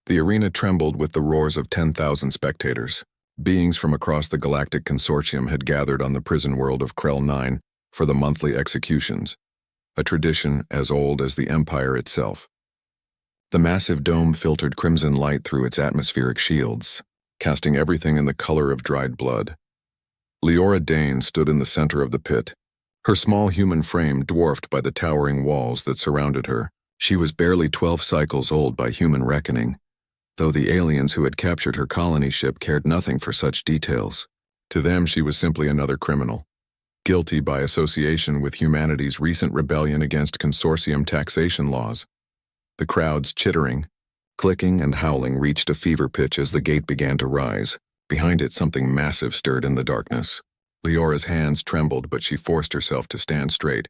The arena trembled with the roars of 10,000 spectators. Beings from across the Galactic Consortium had gathered on the prison world of Krell 9 for the monthly executions, a tradition as old as the Empire itself. The massive dome filtered crimson light through its atmospheric shields, casting everything in the color of dried blood. Leora Dane stood in the center of the pit, her small human frame dwarfed by the towering walls that surrounded her. She was barely 12 cycles old by human reckoning, though the aliens who had captured her colony ship cared nothing for such details. To them, she was simply another criminal, guilty by association with humanity's recent rebellion against consortium taxation laws. The crowd's chittering, clicking, and howling reached a fever pitch as the gate began to rise. Behind it, something massive stirred in the darkness. Leora's hands trembled, but she forced herself to stand straight.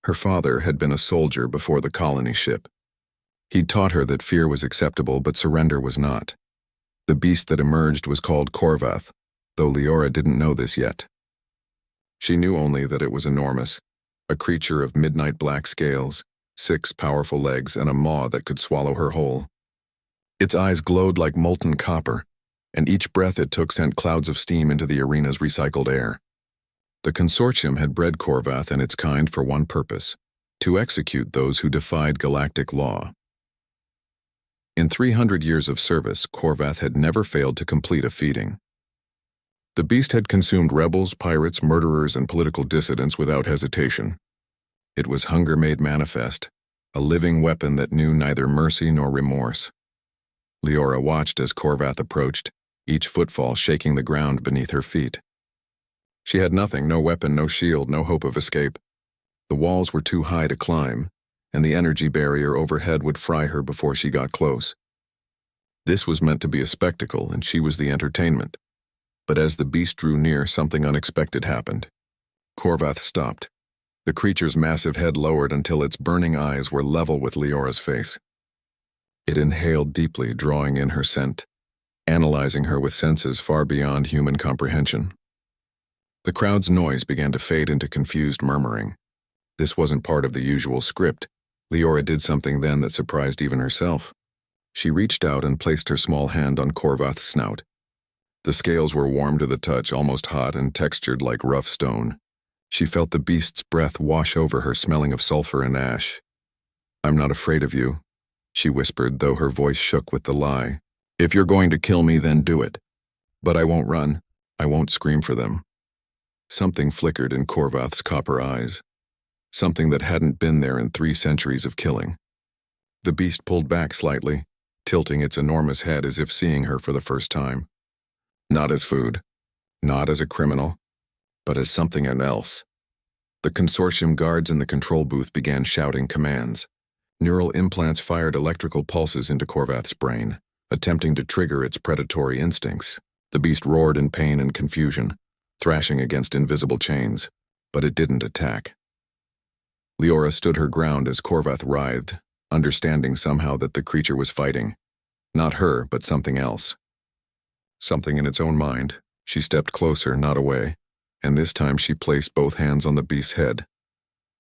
Her father had been a soldier before the colony ship. He'd taught her that fear was acceptable, but surrender was not. The beast that emerged was called Korvath, though Leora didn't know this yet. She knew only that it was enormous, a creature of midnight black scales, 6 powerful legs, and a maw that could swallow her whole. Its eyes glowed like molten copper, and each breath it took sent clouds of steam into the arena's recycled air. The consortium had bred Korvath and its kind for one purpose: to execute those who defied galactic law. In 300 years of service, Korvath had never failed to complete a feeding. The beast had consumed rebels, pirates, murderers, and political dissidents without hesitation. It was hunger made manifest, a living weapon that knew neither mercy nor remorse. Leora watched as Korvath approached, each footfall shaking the ground beneath her feet. She had nothing, no weapon, no shield, no hope of escape. The walls were too high to climb, and the energy barrier overhead would fry her before she got close. This was meant to be a spectacle, and she was the entertainment. But as the beast drew near, something unexpected happened. Korvath stopped. The creature's massive head lowered until its burning eyes were level with Leora's face. It inhaled deeply, drawing in her scent, analyzing her with senses far beyond human comprehension. The crowd's noise began to fade into confused murmuring. This wasn't part of the usual script. Leora did something then that surprised even herself. She reached out and placed her small hand on Korvath's snout. The scales were warm to the touch, almost hot and textured like rough stone. She felt the beast's breath wash over her, smelling of sulfur and ash. "I'm not afraid of you," she whispered, though her voice shook with the lie. "If you're going to kill me, then do it. But I won't run. I won't scream for them." Something flickered in Korvath's copper eyes, something that hadn't been there in 3 centuries of killing. The beast pulled back slightly, tilting its enormous head as if seeing her for the first time. Not as food, not as a criminal, but as something else. The consortium guards in the control booth began shouting commands. Neural implants fired electrical pulses into Korvath's brain, attempting to trigger its predatory instincts. The beast roared in pain and confusion, thrashing against invisible chains, but it didn't attack. Leora stood her ground as Korvath writhed, understanding somehow that the creature was fighting. Not her, but something else. Something in its own mind. She stepped closer, not away, and this time she placed both hands on the beast's head.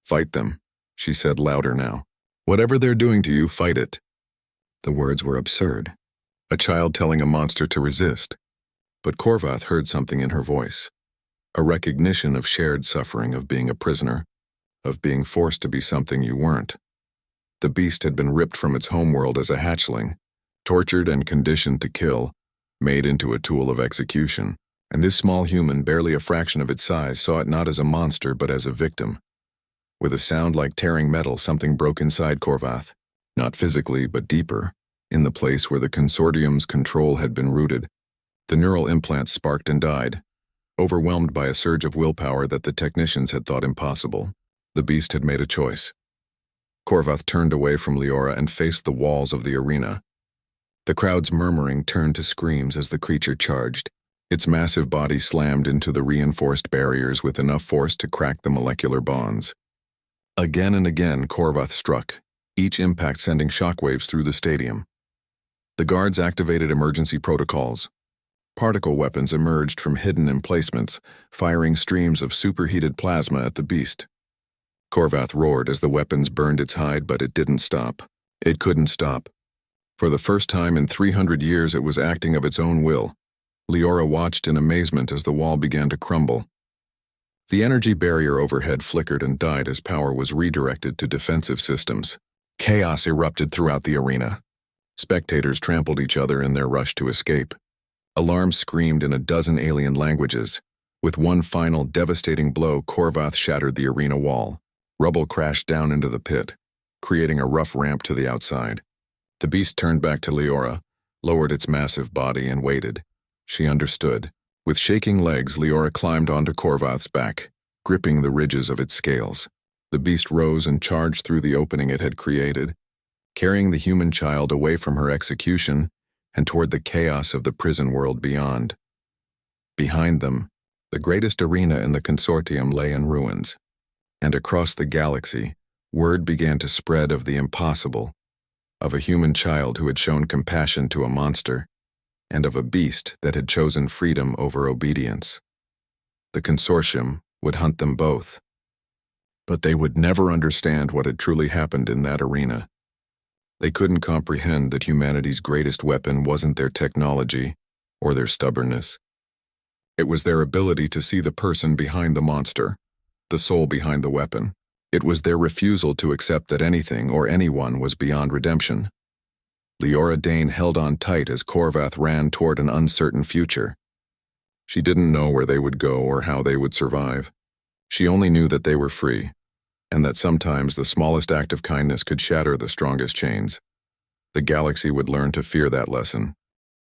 "Fight them," she said louder now. "Whatever they're doing to you, fight it." The words were absurd. A child telling a monster to resist. But Korvath heard something in her voice. A recognition of shared suffering, of being a prisoner, of being forced to be something you weren't. The beast had been ripped from its homeworld as a hatchling, tortured and conditioned to kill, made into a tool of execution, and this small human, barely a fraction of its size, saw it not as a monster but as a victim. With a sound like tearing metal, something broke inside Korvath, not physically but deeper, in the place where the consortium's control had been rooted. The neural implants sparked and died, overwhelmed by a surge of willpower that the technicians had thought impossible. The beast had made a choice. Korvath turned away from Leora and faced the walls of the arena. The crowd's murmuring turned to screams as the creature charged. Its massive body slammed into the reinforced barriers with enough force to crack the molecular bonds. Again and again, Korvath struck, each impact sending shockwaves through the stadium. The guards activated emergency protocols. Particle weapons emerged from hidden emplacements, firing streams of superheated plasma at the beast. Korvath roared as the weapons burned its hide, but it didn't stop. It couldn't stop. For the first time in 300 years, it was acting of its own will. Leora watched in amazement as the wall began to crumble. The energy barrier overhead flickered and died as power was redirected to defensive systems. Chaos erupted throughout the arena. Spectators trampled each other in their rush to escape. Alarms screamed in a dozen alien languages. With one final devastating blow, Korvath shattered the arena wall. Rubble crashed down into the pit, creating a rough ramp to the outside. The beast turned back to Leora, lowered its massive body, and waited. She understood. With shaking legs, Leora climbed onto Korvath's back, gripping the ridges of its scales. The beast rose and charged through the opening it had created, carrying the human child away from her execution and toward the chaos of the prison world beyond. Behind them, the greatest arena in the consortium lay in ruins, and across the galaxy, word began to spread of the impossible, of a human child who had shown compassion to a monster, and of a beast that had chosen freedom over obedience. The consortium would hunt them both, but they would never understand what had truly happened in that arena. They couldn't comprehend that humanity's greatest weapon wasn't their technology or their stubbornness. It was their ability to see the person behind the monster, the soul behind the weapon. It was their refusal to accept that anything or anyone was beyond redemption. Leora Dane held on tight as Korvath ran toward an uncertain future. She didn't know where they would go or how they would survive. She only knew that they were free, and that sometimes the smallest act of kindness could shatter the strongest chains. The galaxy would learn to fear that lesson.